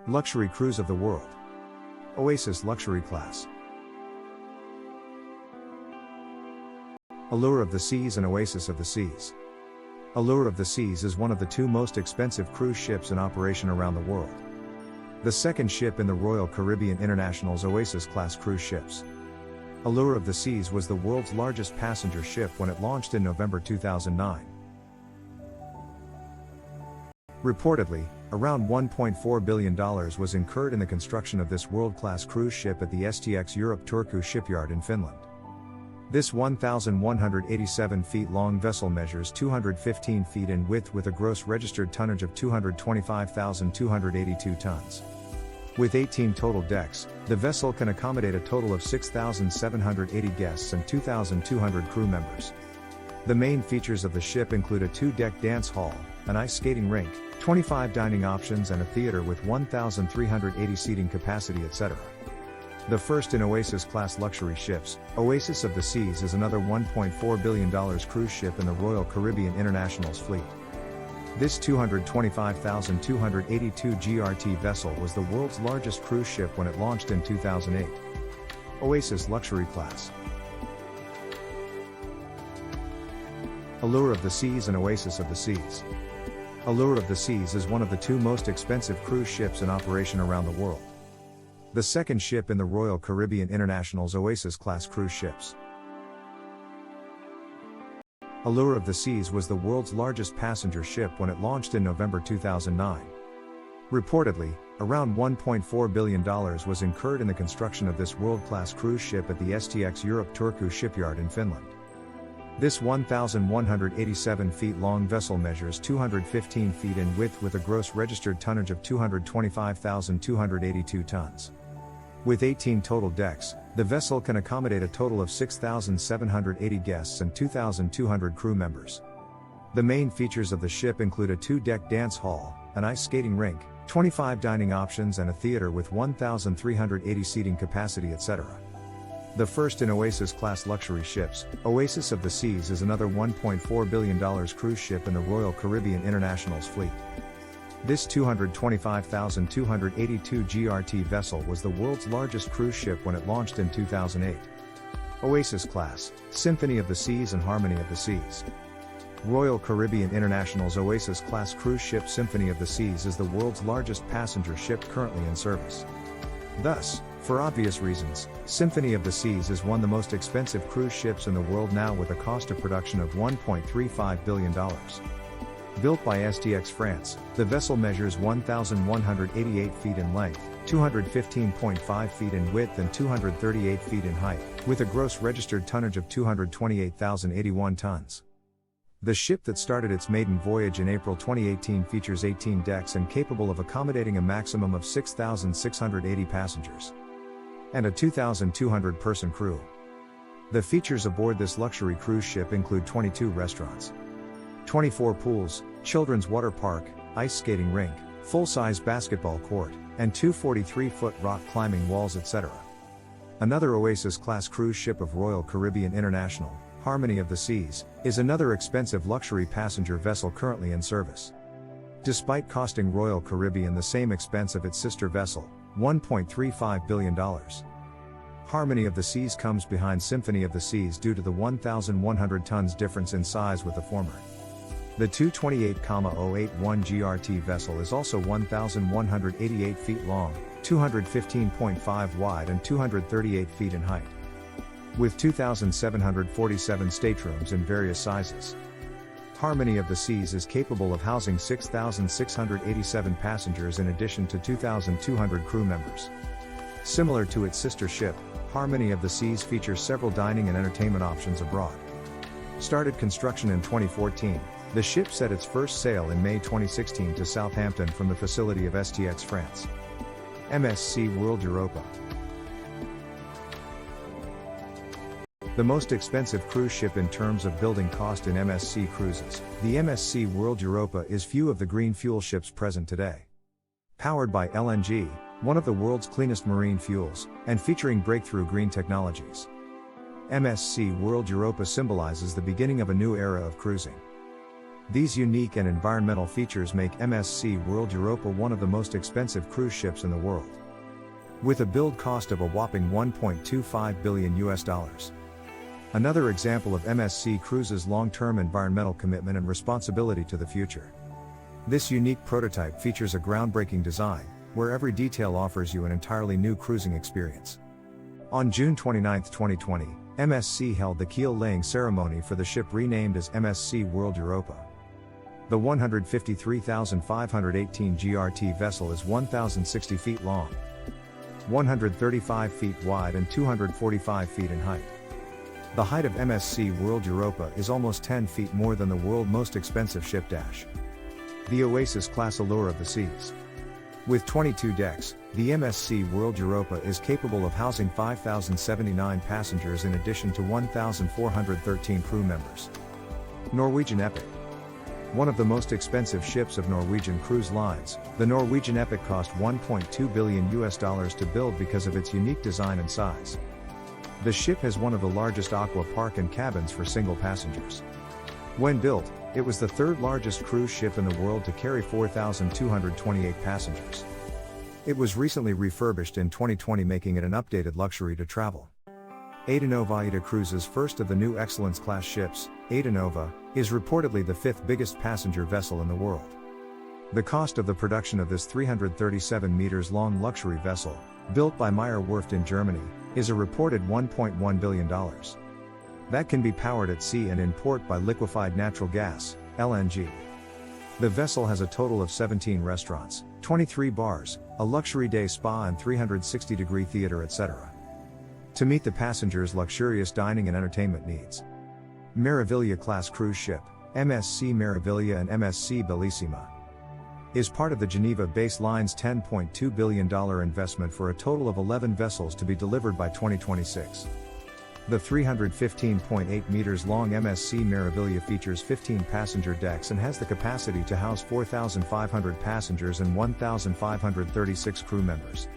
Luxury cruise of the world. Oasis luxury class. Allure of the Seas and Oasis of the Seas. Allure of the Seas is one of the two most expensive cruise ships in operation around the world. The second ship in the Royal Caribbean International's Oasis class cruise ships. Allure of the Seas was the world's largest passenger ship when it launched in November 2009. Reportedly, around $1.4 billion was incurred in the construction of this world-class cruise ship at the STX Europe Turku shipyard in Finland. This 1,187 feet long vessel measures 215 feet in width with a gross registered tonnage of 225,282 tons. With 18 total decks, the vessel can accommodate a total of 6,780 guests and 2,200 crew members. The main features of the ship include a 2-deck dance hall, an ice skating rink, 25 dining options and a theater with 1,380 seating capacity, etc. The first in Oasis-class luxury ships, Oasis of the Seas is another $1.4 billion cruise ship in the Royal Caribbean International's fleet. This 225,282 GRT vessel was the world's largest cruise ship when it launched in 2008. Oasis luxury class. Allure of the Seas and Oasis of the Seas. Allure of the Seas is one of the two most expensive cruise ships in operation around the world. The second ship in the Royal Caribbean International's Oasis-class cruise ships. Allure of the Seas was the world's largest passenger ship when it launched in November 2009. Reportedly, around $1.4 billion was incurred in the construction of this world-class cruise ship at the STX Europe Turku shipyard in Finland. This 1,187 feet long vessel measures 215 feet in width with a gross registered tonnage of 225,282 tons. With 18 total decks, the vessel can accommodate a total of 6,780 guests and 2,200 crew members. The main features of the ship include a 2-deck dance hall, an ice skating rink, 25 dining options and a theater with 1,380 seating capacity, etc. The first in Oasis-class luxury ships, Oasis of the Seas is another $1.4 billion cruise ship in the Royal Caribbean International's fleet. This 225,282 GRT vessel was the world's largest cruise ship when it launched in 2008. Oasis class, Symphony of the Seas and Harmony of the Seas. Royal Caribbean International's Oasis-class cruise ship Symphony of the Seas is the world's largest passenger ship currently in service. Thus, for obvious reasons, Symphony of the Seas is one of the most expensive cruise ships in the world now with a cost of production of $1.35 billion. Built by STX France, the vessel measures 1,188 feet in length, 215.5 feet in width and 238 feet in height, with a gross registered tonnage of 228,081 tons. The ship that started its maiden voyage in April 2018 features 18 decks and capable of accommodating a maximum of 6,680 passengers and a 2,200-person crew. The features aboard this luxury cruise ship include 22 restaurants, 24 pools, children's water park, ice skating rink, full-size basketball court, and 2 43-foot rock climbing walls, etc. Another Oasis-class cruise ship of Royal Caribbean International, Harmony of the Seas, is another expensive luxury passenger vessel currently in service. Despite costing Royal Caribbean the same expense of its sister vessel, $1.35 billion. Harmony of the Seas comes behind Symphony of the Seas due to the 1,100 tons difference in size with the former. The 228,081 GRT vessel is also 1,188 feet long, 215.5 wide and 238 feet in height. With 2,747 staterooms in various sizes. Harmony of the Seas is capable of housing 6,687 passengers in addition to 2,200 crew members. Similar to its sister ship, Harmony of the Seas features several dining and entertainment options abroad. Started construction in 2014, the ship set its first sail in May 2016 to Southampton from the facility of STX France. MSC World Europa. The most expensive cruise ship in terms of building cost in MSC cruises, the MSC World Europa is few of the green fuel ships present today. Powered by LNG, one of the world's cleanest marine fuels, and featuring breakthrough green technologies. MSC World Europa symbolizes the beginning of a new era of cruising. These unique and environmental features make MSC World Europa one of the most expensive cruise ships in the world, with a build cost of a whopping $1.25 billion. Another example of MSC Cruises' long-term environmental commitment and responsibility to the future. This unique prototype features a groundbreaking design, where every detail offers you an entirely new cruising experience. On June 29, 2020, MSC held the keel-laying ceremony for the ship renamed as MSC World Europa. The 153,518 GRT vessel is 1,060 feet long, 135 feet wide and 245 feet in height. The height of MSC World Europa is almost 10 feet more than the world's most expensive ship the Oasis class Allure of the Seas. With 22 decks, the MSC World Europa is capable of housing 5,079 passengers in addition to 1,413 crew members. Norwegian Epic. One of the most expensive ships of Norwegian Cruise Lines, the Norwegian Epic cost $1.2 billion to build because of its unique design and size. The ship has one of the largest aqua park and cabins for single passengers. When built, it was the third largest cruise ship in the world to carry 4,228 passengers. It was recently refurbished in 2020, making it an updated luxury to travel. Adenova Ida Cruises' first of the new Excellence class ships, Adenova, is reportedly the fifth biggest passenger vessel in the world. The cost of the production of this 337 meters long luxury vessel, built by Meyer Werft in Germany, is a reported $1.1 billion. That can be powered at sea and in port by liquefied natural gas, LNG. The vessel has a total of 17 restaurants, 23 bars, a luxury day spa and 360-degree theater, etc. to meet the passengers' luxurious dining and entertainment needs. Meraviglia class cruise ship, MSC Meraviglia and MSC Bellissima, is part of the Geneva-based line's $10.2 billion investment for a total of 11 vessels to be delivered by 2026. The 315.8 meters long MSC Meraviglia features 15 passenger decks and has the capacity to house 4,500 passengers and 1,536 crew members.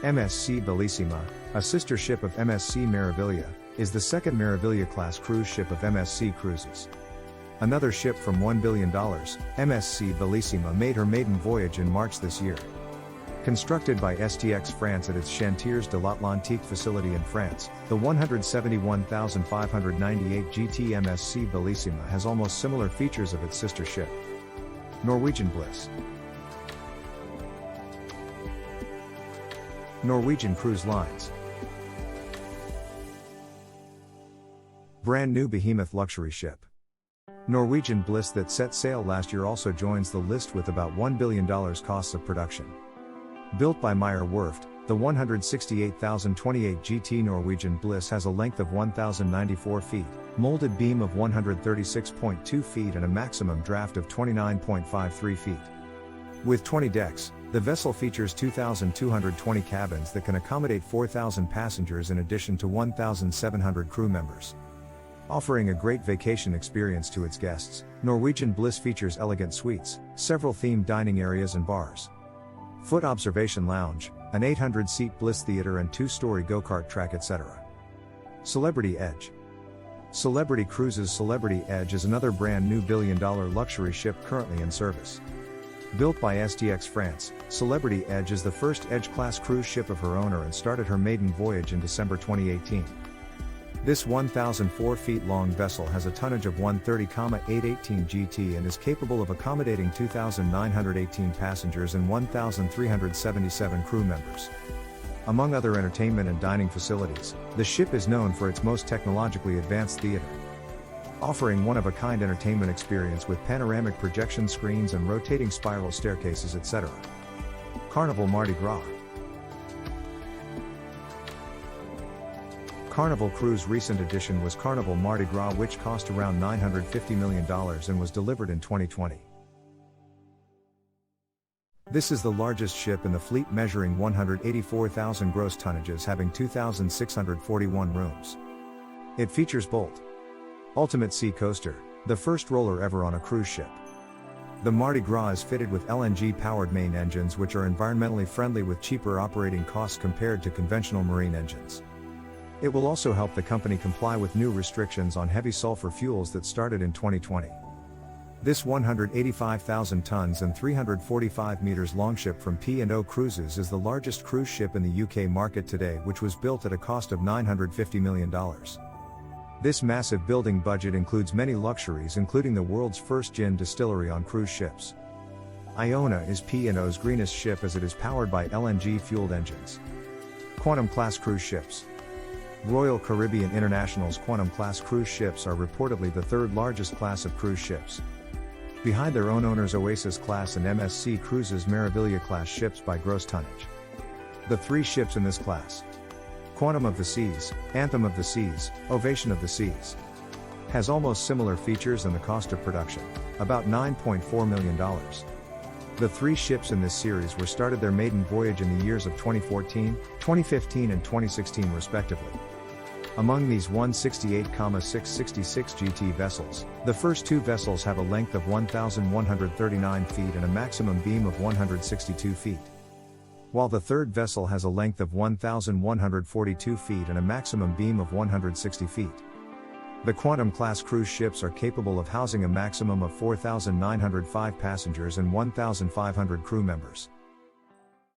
MSC Bellissima, a sister ship of MSC Meraviglia, is the second Meraviglia-class cruise ship of MSC Cruises. Another ship from $1 billion, MSC Bellissima made her maiden voyage in March this year. Constructed by STX France at its Chantiers de l'Atlantique facility in France, the 171,598 GT MSC Bellissima has almost similar features of its sister ship. Norwegian Bliss. Norwegian Cruise Lines. Brand new behemoth luxury ship. Norwegian Bliss that set sail last year also joins the list with about $1 billion costs of production. Built by Meyer Werft, the 168,028 GT Norwegian Bliss has a length of 1,094 feet, molded beam of 136.2 feet and a maximum draft of 29.53 feet. With 20 decks, the vessel features 2,220 cabins that can accommodate 4,000 passengers in addition to 1,700 crew members. Offering a great vacation experience to its guests, Norwegian Bliss features elegant suites, several themed dining areas and bars, foot observation lounge, an 800-seat Bliss theater and 2-story go-kart track, etc. Celebrity Edge. Celebrity Cruises' Celebrity Edge is another brand new billion-dollar luxury ship currently in service. Built by STX France, Celebrity Edge is the first Edge-class cruise ship of her owner and started her maiden voyage in December 2018. This 1,004 feet long vessel has a tonnage of 130,818 GT and is capable of accommodating 2,918 passengers and 1,377 crew members. Among other entertainment and dining facilities, the ship is known for its most technologically advanced theater, offering one-of-a-kind entertainment experience with panoramic projection screens and rotating spiral staircases, etc. Carnival Mardi Gras. Carnival Cruise recent addition was Carnival Mardi Gras, which cost around $950 million and was delivered in 2020. This is the largest ship in the fleet, measuring 184,000 gross tonnages, having 2,641 rooms. It features Bolt Ultimate Sea Coaster, the first roller ever on a cruise ship. The Mardi Gras is fitted with LNG-powered main engines, which are environmentally friendly with cheaper operating costs compared to conventional marine engines. It will also help the company comply with new restrictions on heavy sulfur fuels that started in 2020. This 185,000 tons and 345 meters long ship from P&O Cruises is the largest cruise ship in the UK market today, which was built at a cost of $950 million. This massive building budget includes many luxuries, including the world's first gin distillery on cruise ships. Iona is P&O's greenest ship as it is powered by LNG-fueled engines. Quantum-class cruise ships. Royal Caribbean International's Quantum-class cruise ships are reportedly the third largest class of cruise ships, behind their own owners Oasis-class and MSC Cruises Meraviglia-class ships by gross tonnage. The three ships in this class: Quantum of the Seas, Anthem of the Seas, Ovation of the Seas, has almost similar features and the cost of production, about $9.4 million. The three ships in this series were started their maiden voyage in the years of 2014, 2015 and 2016 respectively. Among these 168,666 GT vessels, the first two vessels have a length of 1,139 feet and a maximum beam of 162 feet. While the third vessel has a length of 1,142 feet and a maximum beam of 160 feet. The Quantum-class cruise ships are capable of housing a maximum of 4,905 passengers and 1,500 crew members.